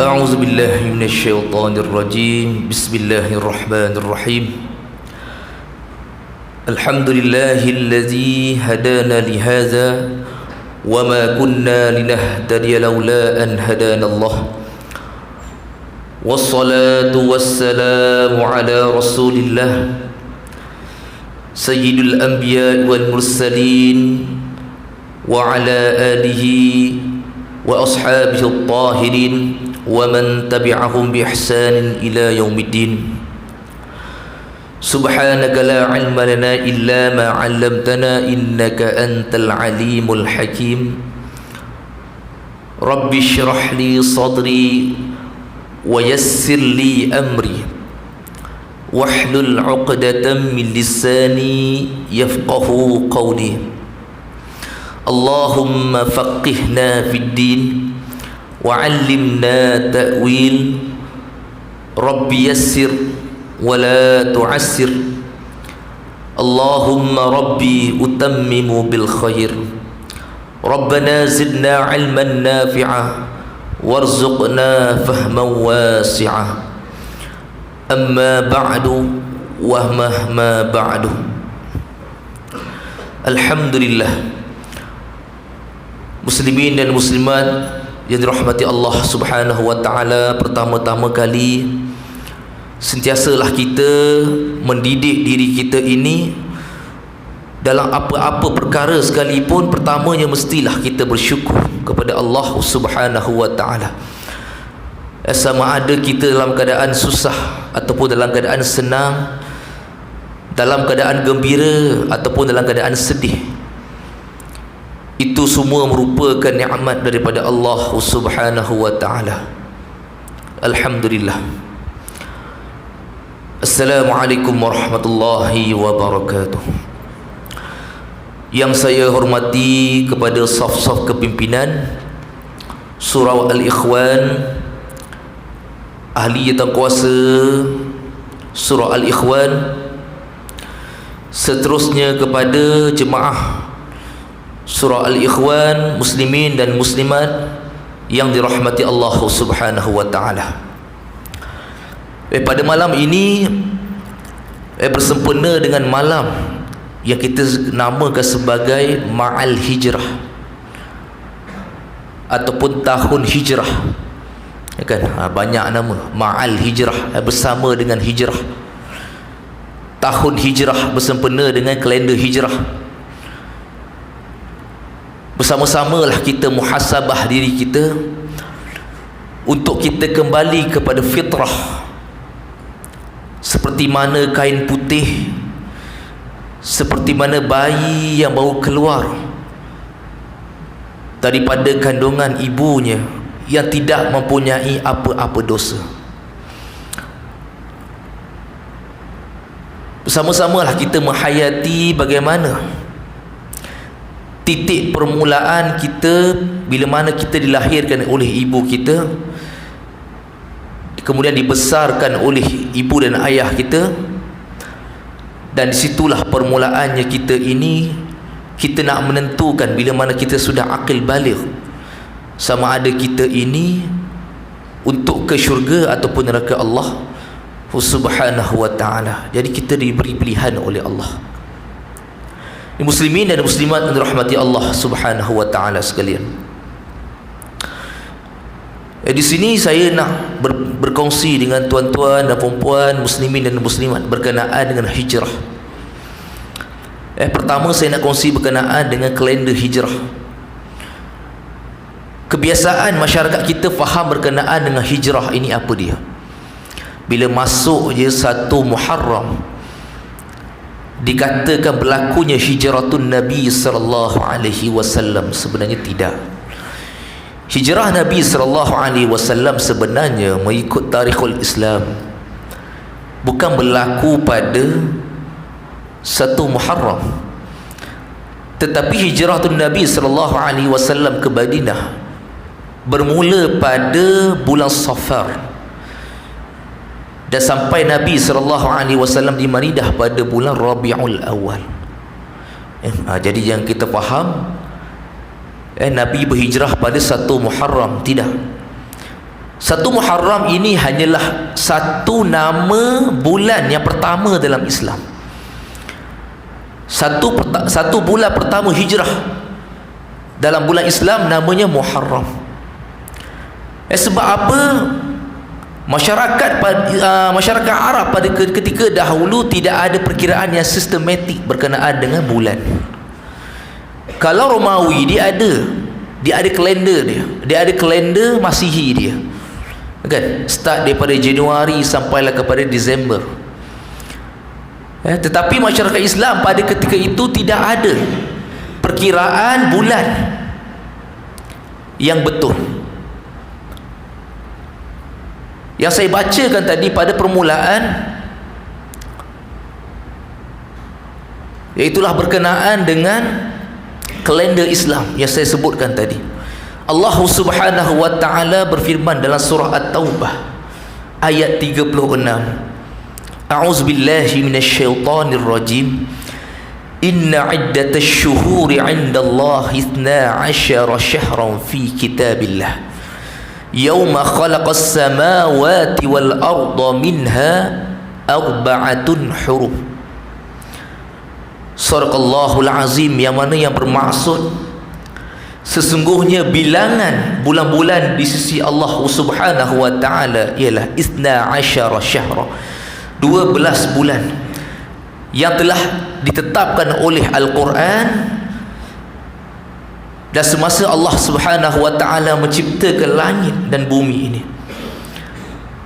أعوذ بالله من الشيطان الرجيم. بسم الله الرحمن الرحيم. الحمد لله الذي هدانا لهذا وما كنا لنهتدي لولا أن هدانا الله، والصلاة والسلام على رسول الله سيد الأنبياء والمرسلين وعلى آله وأصحابه الطاهرين ومن تبعهم بإحسان إلى يوم الدين. سبحانك لا علم لنا إلا ما علمتنا إنك أنت العليم الحكيم. رب اشرح لي صدري ويسر لي أمري واحلل عقدة من لساني يفقه قولي. اللهم فقهنا في الدين وعلمنا تأويل. رب يسر ولا تعسر. اللهم ربي أتمم بالخير. ربنا زدنا علما نافعا وارزقنا فهما واسعا. أما بعد ومهما بعد. Alhamdulillah, muslimin dan muslimat yang dirahmati Allah Subhanahu wa taala, pertama-tama kali sentiasalah kita mendidik diri kita ini dalam apa-apa perkara sekalipun. Pertamanya mestilah kita bersyukur kepada Allah Subhanahu wa taala. Sama ada kita dalam keadaan susah ataupun dalam keadaan senang, dalam keadaan gembira ataupun dalam keadaan sedih, itu semua merupakan nikmat daripada Allah Subhanahu wa taala. Alhamdulillah. Assalamualaikum warahmatullahi wabarakatuh. Yang saya hormati kepada saf-saf kepimpinan Surau Al-Ikhwan, ahli jawatankuasa Surau Al-Ikhwan, seterusnya kepada jemaah Surau Al-Ikhwan, muslimin dan muslimat yang dirahmati Allah Subhanahu wa taala. Pada malam ini bersempena dengan malam yang kita namakan sebagai Ma'al Hijrah ataupun tahun hijrah, ya kan? Banyak nama, Ma'al Hijrah, bersama dengan hijrah, tahun hijrah bersempena dengan kalender hijrah. Bersama-samalah kita muhasabah diri kita untuk kita kembali kepada fitrah, seperti mana kain putih, seperti mana bayi yang baru keluar daripada kandungan ibunya yang tidak mempunyai apa-apa dosa. Bersama-samalah kita menghayati bagaimana titik permulaan kita bila mana kita dilahirkan oleh ibu kita, kemudian dibesarkan oleh ibu dan ayah kita, dan disitulah permulaannya kita ini. Kita nak menentukan bila mana kita sudah akil baligh, sama ada kita ini untuk ke syurga ataupun neraka Allah Subhanahu wa ta'ala. Jadi kita diberi pilihan oleh Allah. Muslimin dan muslimat yang dirahmati Allah Subhanahu wa ta'ala sekalian, di sini saya nak berkongsi dengan tuan-tuan dan puan-puan muslimin dan muslimat berkenaan dengan hijrah. Pertama saya nak kongsi berkenaan dengan kalender hijrah. Kebiasaan masyarakat kita faham berkenaan dengan hijrah ini apa dia? Bila masuk je 1 Muharram, dikatakan berlakunya hijratun Nabi sallallahu alaihi wasallam. Sebenarnya tidak. Hijrah Nabi sallallahu alaihi wasallam sebenarnya mengikut tarikhul Islam bukan berlaku pada 1 Muharram, tetapi hijrah Nabi sallallahu alaihi wasallam ke Madinah bermula pada bulan Safar dan sampai Nabi sallallahu alaihi wasallam di Madinah pada bulan Rabiul Awal. Jadi yang kita faham Nabi berhijrah pada 1 Muharram, tidak. Satu Muharram ini hanyalah satu nama bulan yang pertama dalam Islam. Satu bulan pertama hijrah dalam bulan Islam namanya Muharram. Sebab apa? Masyarakat Arab pada ketika dahulu tidak ada perkiraan yang sistematik berkenaan dengan bulan. Kalau Romawi dia ada kalender dia ada kalender Masihi dia, kan, start daripada Januari sampailah kepada Disember. Tetapi masyarakat Islam pada ketika itu tidak ada perkiraan bulan yang betul. Yang saya bacakan tadi pada permulaan, iaitulah berkenaan dengan kalender Islam yang saya sebutkan tadi. Allah Subhanahu wa taala berfirman dalam surah At-Taubah ayat 36. A'udzubillahi minasyaitonir rajim. Inna 'iddatash syuhuri 'indallahi 12 syahran fi kitabillah. Yauma khalaqas samawati wal arda minha arba'atun huruf. Sadaqallahul azim, yang mana yang bermaksud sesungguhnya bilangan bulan-bulan di sisi Allah Subhanahu wa taala ialah 12 syahra, 12 bulan yang telah ditetapkan oleh Al-Quran. Dan semasa Allah Subhanahu wa taala menciptakan langit dan bumi ini,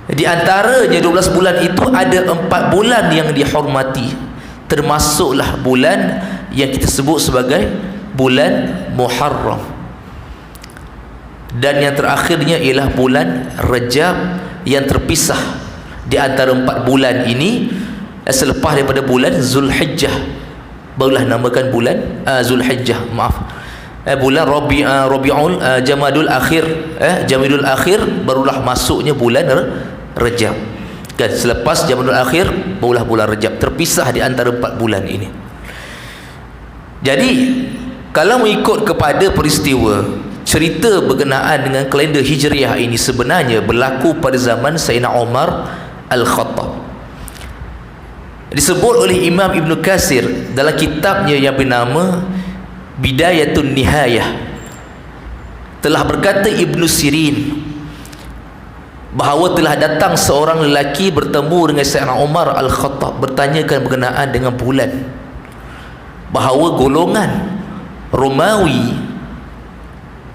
di antaranya 12 bulan itu ada 4 bulan yang dihormati, termasuklah bulan yang kita sebut sebagai bulan Muharram, dan yang terakhirnya ialah bulan Rajab yang terpisah di antara 4 bulan ini. Selepas daripada bulan Zulhijjah barulah namakan bulan Zulhijjah, bulan Rabiul Jamadul Akhir barulah masuknya bulan Rajab, kan. Selepas Jamadul Akhir barulah bulan Rajab, terpisah di antara 4 bulan ini. Jadi kalau mengikut kepada peristiwa cerita berkenaan dengan kalender Hijriah ini, sebenarnya berlaku pada zaman Sayyidina Umar Al-Khattab. Disebut oleh Imam Ibn Katsir dalam kitabnya yang bernama Bidayatun Nihayah, telah berkata Ibn Sirin bahawa telah datang seorang lelaki bertemu dengan Sayyidina Umar Al-Khattab, bertanyakan berkenaan dengan bulan, bahawa golongan Romawi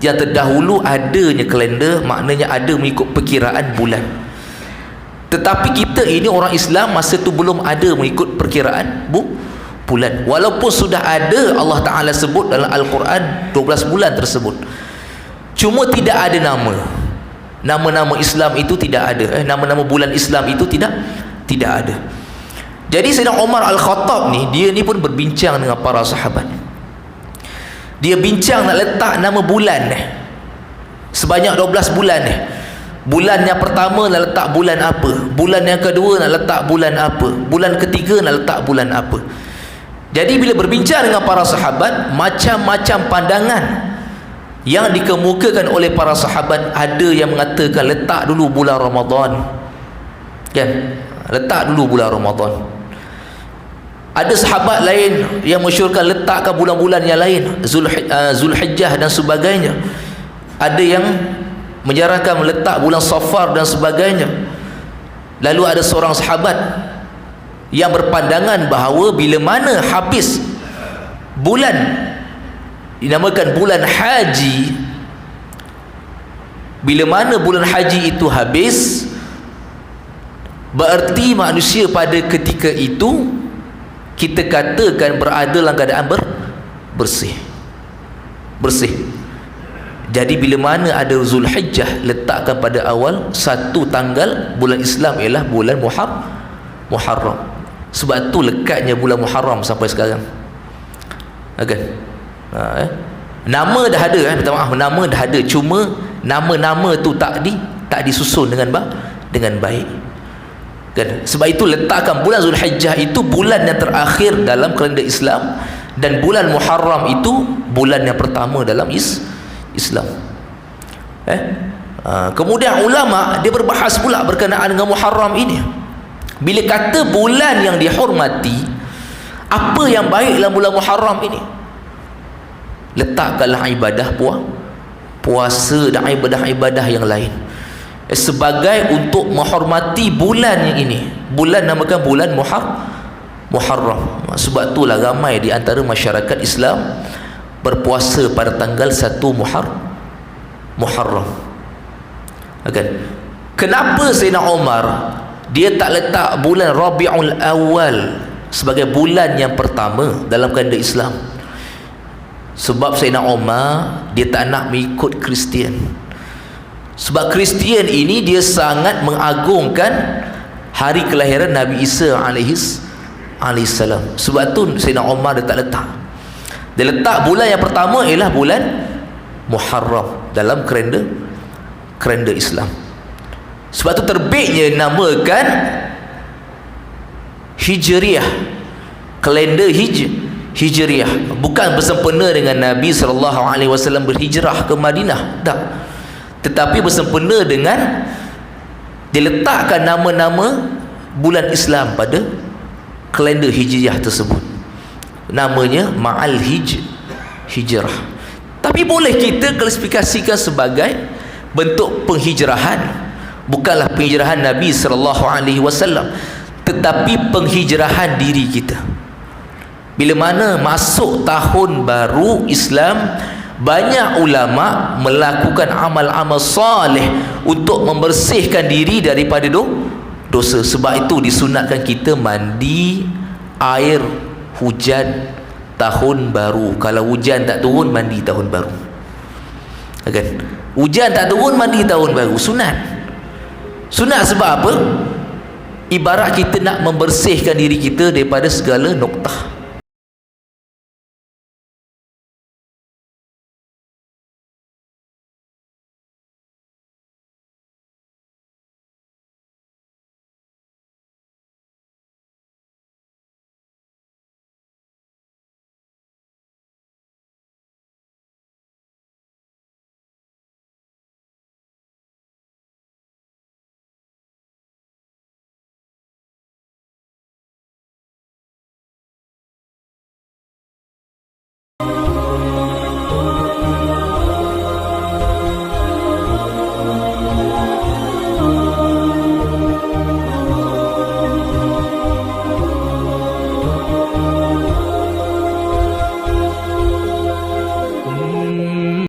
yang terdahulu adanya kalender, maknanya ada mengikut perkiraan bulan. Tetapi kita ini orang Islam masa tu belum ada mengikut perkiraan bulan. Walaupun sudah ada, Allah Ta'ala sebut dalam Al-Quran 12 bulan tersebut, cuma tidak ada nama-nama Islam itu tidak ada, nama-nama bulan Islam itu tidak ada. Jadi Sayyidina Umar Al-Khattab ni, dia ni pun berbincang dengan para sahabat. Dia bincang nak letak nama bulan sebanyak 12 bulan. Bulan yang pertama nak letak bulan apa, bulan yang kedua nak letak bulan apa, bulan ketiga nak letak bulan apa. Jadi bila berbincang dengan para sahabat, macam-macam pandangan yang dikemukakan oleh para sahabat. Ada yang mengatakan letak dulu bulan Ramadan, kan, letak dulu bulan Ramadan. Ada sahabat lain yang masyhurkan letakkan bulan-bulan yang lain, Zulhijjah dan sebagainya. Ada yang menyarankan meletak bulan Safar dan sebagainya. Lalu ada seorang sahabat yang berpandangan bahawa bila mana habis bulan dinamakan bulan haji, bila mana bulan haji itu habis, berarti manusia pada ketika itu kita katakan berada dalam keadaan bersih. Jadi bila mana ada Zulhijjah, letakkan pada awal satu tanggal bulan Islam ialah bulan Muharram. Sebab tu lekatnya bulan Muharram sampai sekarang, kan? Nama dah ada, minta maaf, nama dah ada, cuma nama-nama tu tak disusun dengan baik, kan? Sebab itu letakkan bulan Zulhijjah itu bulan yang terakhir dalam kalender Islam, dan bulan Muharram itu bulan yang pertama dalam Islam. Kemudian ulama dia berbahas pula berkenaan dengan Muharram ini. Bila kata bulan yang dihormati, apa yang baik dalam bulan Muharram ini? Letakkanlah ibadah puasa dan ibadah-ibadah yang lain sebagai untuk menghormati bulan yang ini. Bulan namakan bulan Muharram. Sebab itulah ramai di antara masyarakat Islam berpuasa pada tanggal 1 Muharram. Kenapa Sayyidina Umar dia tak letak bulan Rabiul Awal sebagai bulan yang pertama dalam kalender Islam? Sebab Sayyidina Umar dia tak nak mengikut Kristian. Sebab Kristian ini dia sangat mengagungkan hari kelahiran Nabi Isa alaihissalam. Sebab tu Sayyidina Umar dia tak letak. Dia letak bulan yang pertama ialah bulan Muharram dalam kalender Islam. Sebab tu terbitnya namakan Hijriah, kalender Hijriah, bukan bersempena dengan Nabi SAW berhijrah ke Madinah, tak, tetapi bersempena dengan diletakkan nama-nama bulan Islam pada kalender Hijriah tersebut. Namanya Ma'al Hijrah. Tapi boleh kita klasifikasikan sebagai bentuk penghijrahan, bukanlah penghijrahan Nabi SAW, tetapi penghijrahan diri kita. Bila mana masuk tahun baru Islam, banyak ulama melakukan amal-amal soleh untuk membersihkan diri daripada dosa. Sebab itu disunatkan kita mandi air hujan tahun baru. Kalau hujan tak turun, mandi tahun baru. Hujan tak turun, mandi tahun baru. Sunat sebab apa? Ibarat kita nak membersihkan diri kita daripada segala noktah.